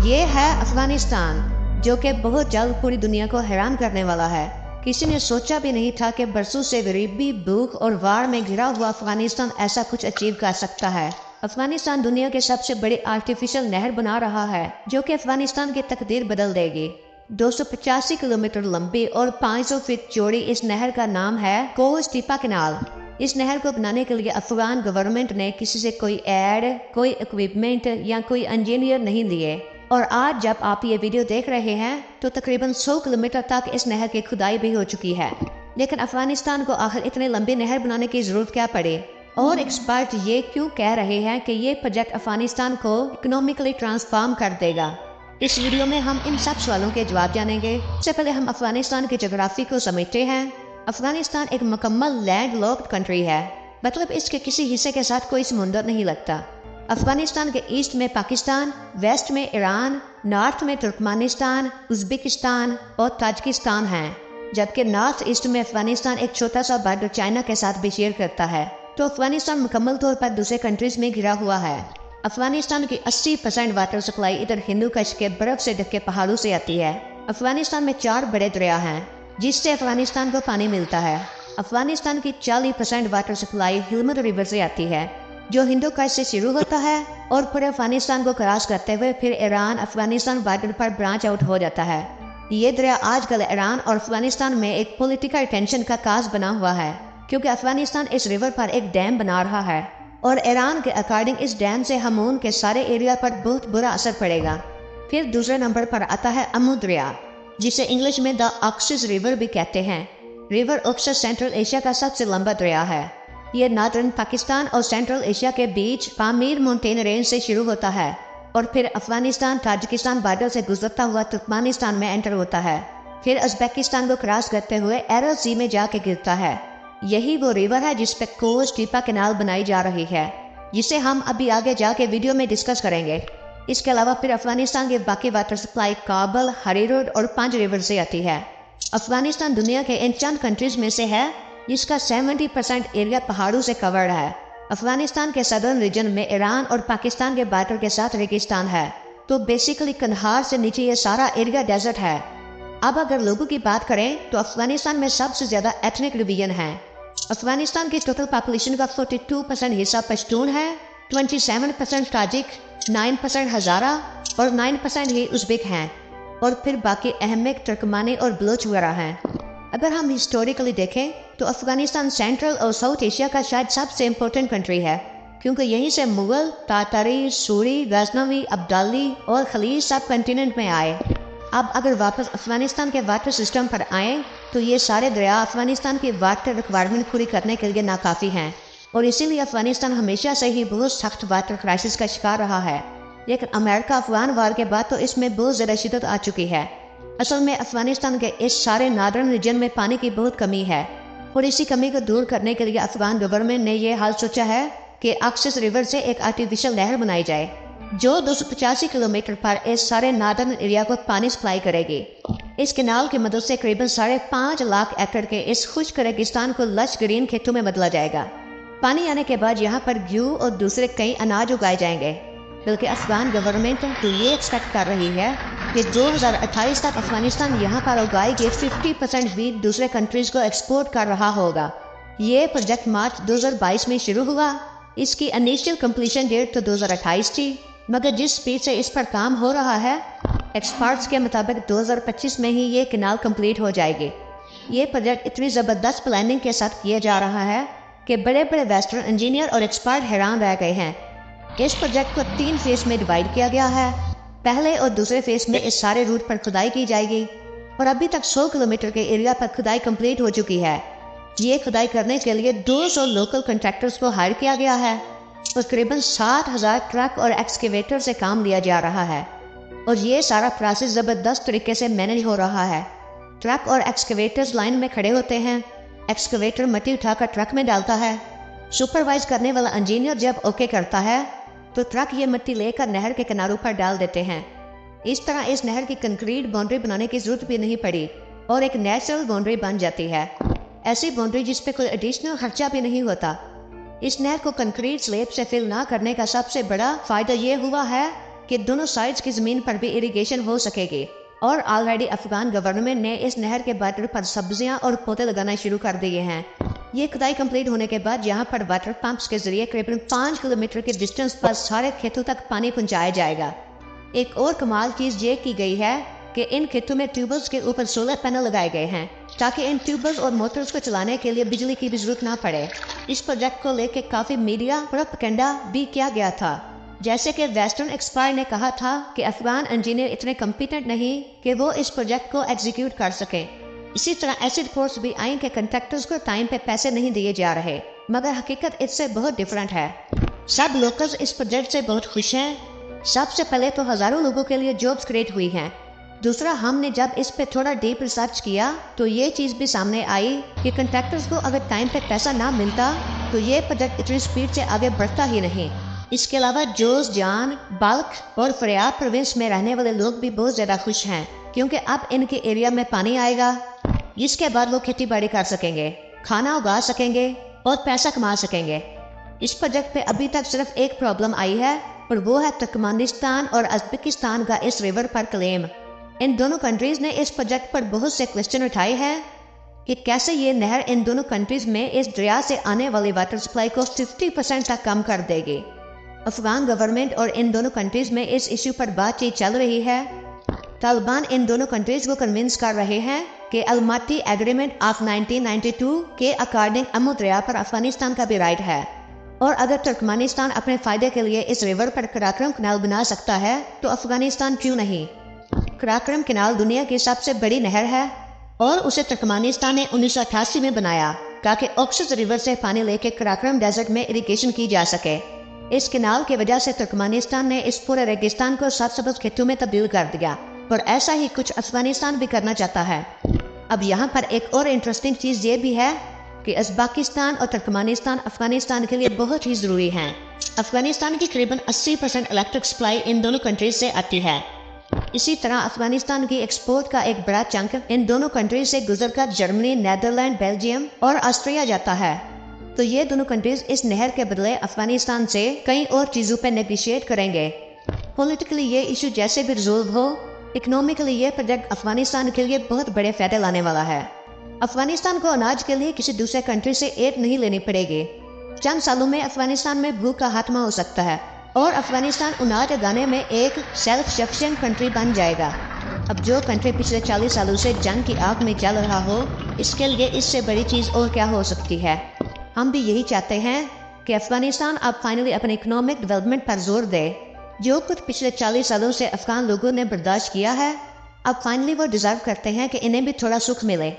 ये है अफगानिस्तान, जो कि बहुत जल्द पूरी दुनिया को हैरान करने वाला है। किसी ने सोचा भी नहीं था कि बरसों से गरीबी, भूख और वार में घिरा हुआ अफगानिस्तान ऐसा कुछ अचीव कर सकता है। अफगानिस्तान दुनिया के सबसे बड़ी आर्टिफिशियल नहर बना रहा है, जो कि अफगानिस्तान की तकदीर बदल देगी। 285 किलोमीटर लंबी और 500 फीट चौड़ी इस नहर का नाम है कोस-टीपा कैनाल। इस नहर को बनाने के लिए अफगान गवर्नमेंट ने किसी से कोई एड, कोई इक्विपमेंट या कोई इंजीनियर नहीं लिए। और आज जब आप ये वीडियो देख रहे हैं तो तकरीबन 100 किलोमीटर तक इस नहर की खुदाई भी हो चुकी है। लेकिन अफगानिस्तान को आखिर इतने लंबी नहर बनाने की जरूरत क्या पड़ी, और एक्सपर्ट ये क्यों कह रहे हैं कि ये प्रोजेक्ट अफगानिस्तान को इकोनॉमिकली ट्रांसफॉर्म कर देगा। इस वीडियो में हम इन सब सवालों के जवाब जानेंगे। इससे पहले हम अफगानिस्तान की जोग्राफी को समझते हैं। अफगानिस्तान एक मुकम्मल लैंड लॉक्ड कंट्री है, मतलब इसके किसी हिस्से के साथ कोई समुंदर नहीं लगता। अफगानिस्तान के ईस्ट में पाकिस्तान, वेस्ट में ईरान, नॉर्थ में तुर्कमेनिस्तान, उज्बेकिस्तान और ताजिकिस्तान हैं, जबकि नॉर्थ ईस्ट में अफगानिस्तान एक छोटा सा बॉर्डर चाइना के साथ भी शेयर करता है। तो अफगानिस्तान मुकम्मल तौर पर दूसरे कंट्रीज में घिरा हुआ है। अफगानिस्तान की 80% वाटर सप्लाई इधर हिंदू कश के बर्फ से ढके पहाड़ों से आती है। अफगानिस्तान में 4 बड़े दरिया हैं, जिससे अफगानिस्तान को पानी मिलता है। अफगानिस्तान की 40% वाटर सप्लाई हेलमंद रिवर से आती है, जो हिंदू कश से शुरू होता है और पूरे अफगानिस्तान को क्रॉस करते हुए फिर ईरान अफगानिस्तान बॉर्डर पर ब्रांच आउट हो जाता है। ये दरिया आजकल ईरान और अफगानिस्तान में एक पॉलिटिकल टेंशन का काज बना हुआ है, क्योंकि अफगानिस्तान इस रिवर पर एक डैम बना रहा है और ईरान के अकॉर्डिंग इस डैम से हमून के सारे एरिया पर बहुत बुरा असर पड़ेगा। फिर दूसरे नंबर पर आता है अमू दरिया, जिसे इंग्लिश में द ऑक्सिस रिवर भी कहते हैं। रिवर ऑक्सिस सेंट्रल एशिया का सबसे लंबा दरिया है। ये नॉर्दर्न पाकिस्तान और सेंट्रल एशिया के बीच पामीर माउंटेन रेंज से शुरू होता है और फिर अफगानिस्तान ताजिकिस्तान बॉर्डर से गुजरता हुआ तुर्कमेनिस्तान में एंटर होता है। फिर उज्बेकिस्तान को क्रॉस करते हुए एरल सी में जाके गिरता है। यही वो रिवर है जिस पे कोस-टीपा कैनाल बनाई जा रही है, जिसे हम अभी आगे जाके वीडियो में डिस्कस करेंगे। इसके अलावा फिर अफगानिस्तान की बाकी वाटर सप्लाई काबल, हरीरोड और पंज रिवर से आती है। अफगानिस्तान दुनिया के इन चंद कंट्रीज में से है जिसका 70% एरिया पहाड़ों से कवर्ड है। अफगानिस्तान के सदर्न रीजन में ईरान और पाकिस्तान के बॉर्डर के साथ रेगिस्तान है, तो बेसिकली कंधार से नीचे ये सारा एरिया डेजर्ट है। अब अगर लोगों की बात करें तो अफगानिस्तान में सबसे ज्यादा एथनिक डिवीजन है। अफगानिस्तान की टोटल पॉपुलेशन का 42% हिस्सा पश्तून है, 27% ताजिक, 9% हजारा और 9% ही उज़्बेक हैं, और फिर बाकी अहमक, तुर्कमानी और बलोच वगैरह हैं। अगर हम हिस्टोरिकली देखें तो अफगानिस्तान सेंट्रल और साउथ एशिया का शायद सबसे इम्पोर्टेंट कंट्री है, क्योंकि यहीं से मुगल, तातारी, सूरी, गजनवी, अब्दाली और खलीज सब कंटिनेंट में आए। अब अगर वापस अफगानिस्तान के वाटर सिस्टम पर आए तो ये सारे दरिया अफगानिस्तान की वाटर रिक्वायरमेंट पूरी करने के लिए नाकाफी हैं, और इसीलिए अफगानिस्तान हमेशा से ही बहुत सख्त वाटर क्राइसिस का शिकार रहा है। लेकिन अमेरिका अफगान वार के बाद तो इसमें बहुत ज़्यादा शिद्दत आ चुकी है। असल में अफगानिस्तान के इस सारे नॉर्दर्न रीजन में पानी की बहुत कमी है, और इसी कमी को दूर करने के लिए अफगान गवर्नमेंट ने यह हाल सोचा है कि ऑक्सिस रिवर से एक आर्टिफिशियल नहर बनाई जाए, जो 285 किलोमीटर पर इस सारे नॉर्दर्न एरिया को पानी सप्लाई करेगी। इस कैनाल की मदद से करीबन 5.5 लाख एकड़ के इस खुश्क रेगिस्तान को लश ग्रीन खेतों में बदला जाएगा। पानी आने के बाद यहाँ पर गेहूं और दूसरे कई अनाज उगाए जाएंगे। बल्कि अफगान गवर्नमेंट तो ये एक्सपेक्ट कर रही है कि 2028 तक अफगानिस्तान यहाँ पर उगाई गई 50% वीट दूसरे कंट्रीज को एक्सपोर्ट कर रहा होगा। ये प्रोजेक्ट मार्च 2022 में शुरू हुआ। इसकी इनिशियल कंप्लीशन डेट तो 2028 थी, मगर जिस स्पीड से इस पर काम हो रहा है, एक्सपर्ट्स के मुताबिक 2025 में ही ये कैनाल कंप्लीट हो जाएगी। ये प्रोजेक्ट इतनी ज़बरदस्त प्लानिंग के साथ किया जा रहा है कि बड़े बड़े वेस्टर्न इंजीनियर और एक्सपर्ट हैरान रह गए हैं। इस प्रोजेक्ट को 3 फेज में डिवाइड किया गया है। पहले और दूसरे फेज में इस सारे रूट पर खुदाई की जाएगी, और अभी तक 100 किलोमीटर के एरिया पर खुदाई कंप्लीट हो चुकी है। ये खुदाई करने के लिए 200 लोकल कॉन्ट्रैक्टर्स को हायर किया गया है, और करीबन 60,000 ट्रक और एक्सकेवेटर से काम लिया जा रहा है, और ये सारा प्रोसेस ज़बरदस्त तरीके से मैनेज हो रहा है। ट्रक और एक्सकेवेटर्स लाइन में खड़े होते हैं, एक्सकेवेटर मिट्टी उठाकर ट्रक में डालता है। सुपरवाइज करने वाला इंजीनियर जब ओके करता है तो ट्रक ये मिट्टी लेकर नहर के किनारों पर डाल देते हैं। इस तरह इस नहर की कंक्रीट बाउंड्री बनाने की जरूरत भी नहीं पड़ी और एक नेचुरल बाउंड्री बन जाती है। ऐसी बाउंड्री जिस पे कोई एडिशनल खर्चा भी नहीं होता। इस नहर को कंक्रीट स्लेब से फिल ना करने का सबसे बड़ा फायदा ये हुआ है कि दोनों साइड्स की ज़मीन पर भी इरिगेशन हो सकेगी। और ऑलरेडी अफगान गवर्नमेंट ने इस नहर के बॉर्डर पर सब्जियां और पौधे लगाना शुरू कर दिए हैं। ये खुदाई कंप्लीट होने के बाद यहाँ पर वाटर पंप्स के जरिए करीबन 5 किलोमीटर के डिस्टेंस पर सारे खेतों तक पानी पहुँचाया जाएगा। एक और कमाल चीज़ ये की गई है कि इन खेतों में ट्यूबवेल्स के ऊपर सोलर पैनल लगाए गए हैं ताकि इन ट्यूबवेल्स और मोटर्स को चलाने के लिए बिजली की भी जरूरत ना पड़े। इस प्रोजेक्ट को लेकर काफ़ी मीडिया प्रोपेगेंडा भी किया गया था, जैसे कि वेस्टर्न एक्सपायर ने कहा था कि अफगान इंजीनियर इतने कम्पिटेंट नहीं कि वो इस प्रोजेक्ट को एग्जीक्यूट कर सकें। इसी तरह ऐसी रिपोर्ट्स भी आई कि कंट्रैक्टर्स को टाइम पे पैसे नहीं दिए जा रहे, मगर हकीकत इससे बहुत डिफरेंट है। सब लोकल्स इस प्रोजेक्ट से बहुत खुश हैं। सबसे पहले तो हज़ारों लोगों के लिए जॉब्स क्रिएट हुई हैं। दूसरा, हमने जब इस पे थोड़ा डीप रिसर्च किया तो ये चीज़ भी सामने आई कि कंट्रैक्टर्स को अगर टाइम पे पैसा ना मिलता तो ये प्रोजेक्ट इतनी स्पीड से आगे बढ़ता ही नहीं। इसके अलावा जोज़जान, बल्ख और फरियाब प्रोविंस में रहने वाले लोग भी बहुत ज़्यादा खुश हैं, क्योंकि अब इनके एरिया में पानी आएगा, जिसके बाद वो खेती बाड़ी कर सकेंगे, खाना उगा सकेंगे और पैसा कमा सकेंगे। इस प्रोजेक्ट पे अभी तक सिर्फ एक प्रॉब्लम आई है और वो है तुर्कमेनिस्तान और उज़्बेकिस्तान का इस रिवर पर क्लेम। इन दोनों कंट्रीज़ ने इस प्रोजेक्ट पर बहुत से क्वेश्चन उठाए हैं कि कैसे ये नहर इन दोनों कंट्रीज़ में इस दरिया से आने वाली वाटर सप्लाई को 50% तक कम कर देगी। अफगान गवर्नमेंट और इन दोनों कंट्रीज़ में इस इश्यू पर बातचीत चल रही है। तालिबान इन दोनों कंट्रीज़ को कन्विंस कर रहे हैं कि अलमाटी एग्रीमेंट ऑफ 1992 के अकॉर्डिंग अमू दरिया पर अफगानिस्तान का भी राइट है, और अगर तुर्कमेनिस्तान अपने फ़ायदे के लिए इस रिवर पर कराक्रम कैनाल बना सकता है तो अफगानिस्तान क्यों नहीं। कराक्रम कैनाल दुनिया की सबसे बड़ी नहर है और उसे तुर्कमेनिस्तान ने 1988 में बनाया ताकि ऑक्सस रिवर से पानी लेकर कराक्रम डेजर्ट में इरिगेशन की जा सके। इस कैनाल की वजह से तुर्कमेनिस्तान ने इस पूरे रेगिस्तान को सरसब्ज खेतों में तब्दील कर दिया, और ऐसा ही कुछ अफगानिस्तान भी करना चाहता है। अब यहाँ पर एक और इंटरेस्टिंग चीज़ ये भी है कि उज़्बेकिस्तान और तुर्कमेनिस्तान अफगानिस्तान के लिए बहुत ही ज़रूरी हैं। अफगानिस्तान की करीबन 80% इलेक्ट्रिक सप्लाई इन दोनों कंट्रीज से आती है। इसी तरह अफगानिस्तान की एक्सपोर्ट का एक बड़ा चंक इन दोनों कंट्रीज से गुजरकर जर्मनी, नेदरलैंड, बेल्जियम और ऑस्ट्रिया जाता है। तो ये दोनों कंट्रीज इस नहर के बदले अफगानिस्तान से कई और चीज़ों पर नेगोशिएट करेंगे। पॉलिटिकली ये इशू जैसे भी रिजोल्व हो, इकोनॉमिकली ये प्रोजेक्ट अफगानिस्तान के लिए बहुत बड़े फायदे लाने वाला है। अफगानिस्तान को अनाज के लिए किसी दूसरे कंट्री से एड नहीं लेनी पड़ेगी। चंद सालों में अफगानिस्तान में भूख का खात्मा हो सकता है और अफगानिस्तान अनाज उगाने में एक सेल्फ सफिशिएंट कंट्री बन जाएगा। अब जो कंट्री पिछले 40 सालों से जंग की आग में चल रहा हो, इसके लिए इससे बड़ी चीज़ और क्या हो सकती है। हम भी यही चाहते हैं कि अफगानिस्तान अब फाइनली अपने इकोनॉमिक डेवलपमेंट पर जोर दे। जो कुछ पिछले 40 सालों से अफगान लोगों ने बर्दाश्त किया है, अब फाइनली वो डिज़र्व करते हैं कि इन्हें भी थोड़ा सुख मिले।